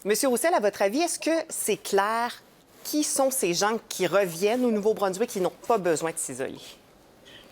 Monsieur Roussel, à votre avis, est-ce que c'est clair qui sont ces gens qui reviennent au Nouveau-Brunswick qui n'ont pas besoin de s'isoler?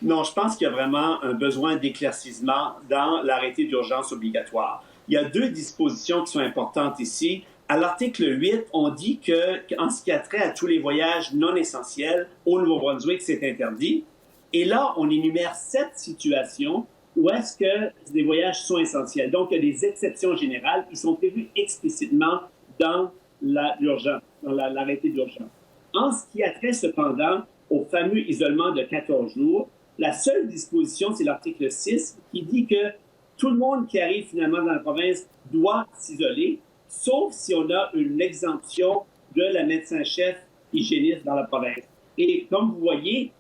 Non, je pense qu'il y a vraiment un besoin d'éclaircissement dans l'arrêté d'urgence obligatoire. Il y a deux dispositions qui sont importantes ici. À l'article 8, on dit qu'en ce qui a trait à tous les voyages non essentiels au Nouveau-Brunswick, c'est interdit. Et là, on énumère 7 situations où est-ce que les voyages sont essentiels. Donc, il y a des exceptions générales qui sont prévues explicitement dans l'arrêté d'urgence. En ce qui a trait cependant au fameux isolement de 14 jours, la seule disposition, c'est l'article 6, qui dit que tout le monde qui arrive finalement dans la province doit s'isoler, sauf si on a une exemption de la médecin-chef hygiéniste dans la province. Et comme vous voyez,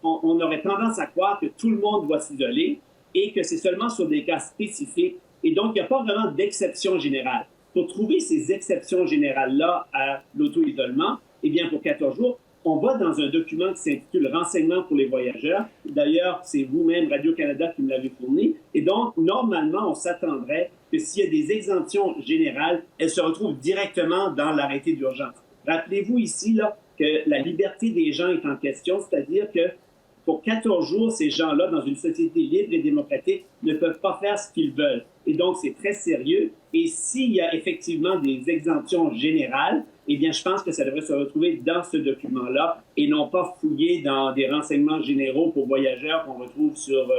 on aurait tendance à croire que tout le monde doit s'isoler et que c'est seulement sur des cas spécifiques. Et donc, il n'y a pas vraiment d'exception générale. Pour trouver ces exceptions générales-là à l'auto-isolement, eh bien, pour 14 jours, on va dans un document qui s'intitule « Renseignements pour les voyageurs ». D'ailleurs, c'est vous-même, Radio-Canada, qui me l'avez fourni. Et donc, normalement, on s'attendrait que s'il y a des exemptions générales, elles se retrouvent directement dans l'arrêté d'urgence. Rappelez-vous ici là, que la liberté des gens est en question, c'est-à-dire que pour 14 jours, ces gens-là, dans une société libre et démocratique, ne peuvent pas faire ce qu'ils veulent. Et donc, c'est très sérieux. Et s'il y a effectivement des exemptions générales, eh bien, je pense que ça devrait se retrouver dans ce document-là et non pas fouiller dans des renseignements généraux pour voyageurs qu'on retrouve sur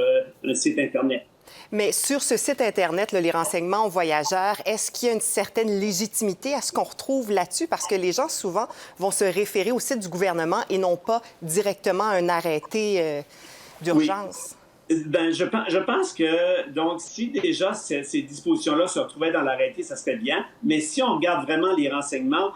un site Internet. Mais sur ce site Internet, là, les renseignements aux voyageurs, est-ce qu'il y a une certaine légitimité à ce qu'on retrouve là-dessus? Parce que les gens, souvent, vont se référer au site du gouvernement et non pas directement à un arrêté d'urgence. Oui. Ben, je pense que, donc, si déjà ces dispositions-là se retrouvaient dans l'arrêté, ça serait bien. Mais si on regarde vraiment les renseignements,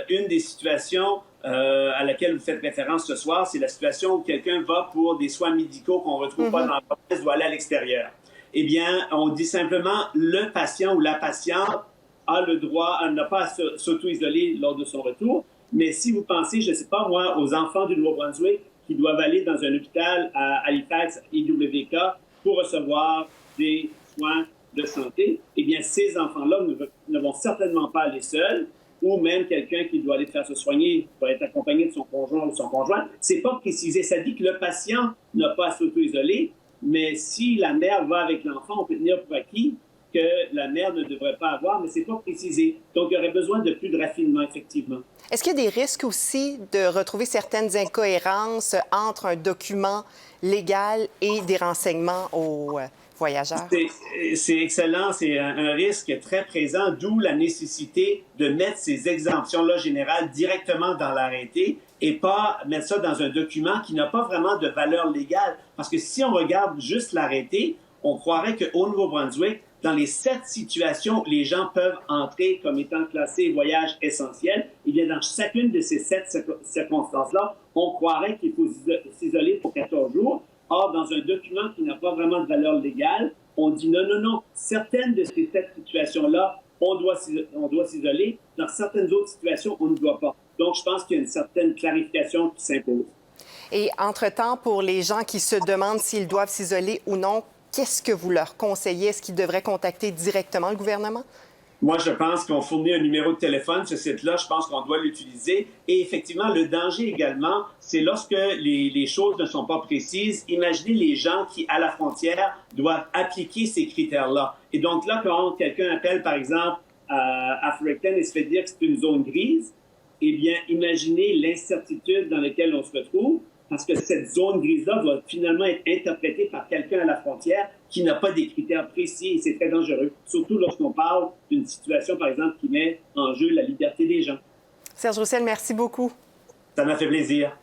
une des situations à laquelle vous faites référence ce soir, c'est la situation où quelqu'un va pour des soins médicaux qu'on ne retrouve pas dans la province, doit aller à l'extérieur. Eh bien, on dit simplement le patient ou la patiente a le droit, n'a pas à s'auto-isoler lors de son retour. Mais si vous pensez, je ne sais pas moi, aux enfants du Nouveau-Brunswick qui doivent aller dans un hôpital à Halifax, IWK, pour recevoir des soins de santé, eh bien, ces enfants-là ne vont certainement pas aller seuls, ou même quelqu'un qui doit aller faire se soigner doit être accompagné de son conjoint ou de son conjoint. C'est pas précisé. Ça dit que le patient n'a pas à s'auto-isoler, mais si la mère va avec l'enfant, on peut tenir pour acquis que la mère ne devrait pas avoir, mais c'est pas précisé. Donc, il y aurait besoin de plus de raffinement, effectivement. Est-ce qu'il y a des risques aussi de retrouver certaines incohérences entre un document légal et des renseignements aux voyageurs? C'est excellent. C'est un risque très présent, d'où la nécessité de mettre ces exemptions-là générales directement dans l'arrêté et pas mettre ça dans un document qui n'a pas vraiment de valeur légale. Parce que si on regarde juste l'arrêté, on croirait qu'au Nouveau-Brunswick, dans les 7 situations, les gens peuvent entrer comme étant classés voyages essentiels. Et bien, dans chacune de ces 7 circonstances-là, on croirait qu'il faut s'isoler pour 14 jours. Or, dans un document qui n'a pas vraiment de valeur légale, on dit non, non, non. Certaines de ces 7 situations-là, on doit s'isoler. Dans certaines autres situations, on ne doit pas. Donc, je pense qu'il y a une certaine clarification qui s'impose. Et entre-temps, pour les gens qui se demandent s'ils doivent s'isoler ou non, qu'est-ce que vous leur conseillez? Est-ce qu'ils devraient contacter directement le gouvernement? Moi, je pense qu'on fournit un numéro de téléphone, ce site-là, je pense qu'on doit l'utiliser. Et effectivement, le danger également, c'est lorsque les choses ne sont pas précises. Imaginez les gens qui, à la frontière, doivent appliquer ces critères-là. Et donc là, quand quelqu'un appelle, par exemple, à Fredericton et se fait dire que c'est une zone grise, eh bien, imaginez l'incertitude dans laquelle on se retrouve, parce que cette zone grise-là va finalement être interprétée par quelqu'un à la frontière qui n'a pas des critères précis et c'est très dangereux, surtout lorsqu'on parle d'une situation, par exemple, qui met en jeu la liberté des gens. Serge Roussel, merci beaucoup. Ça m'a fait plaisir.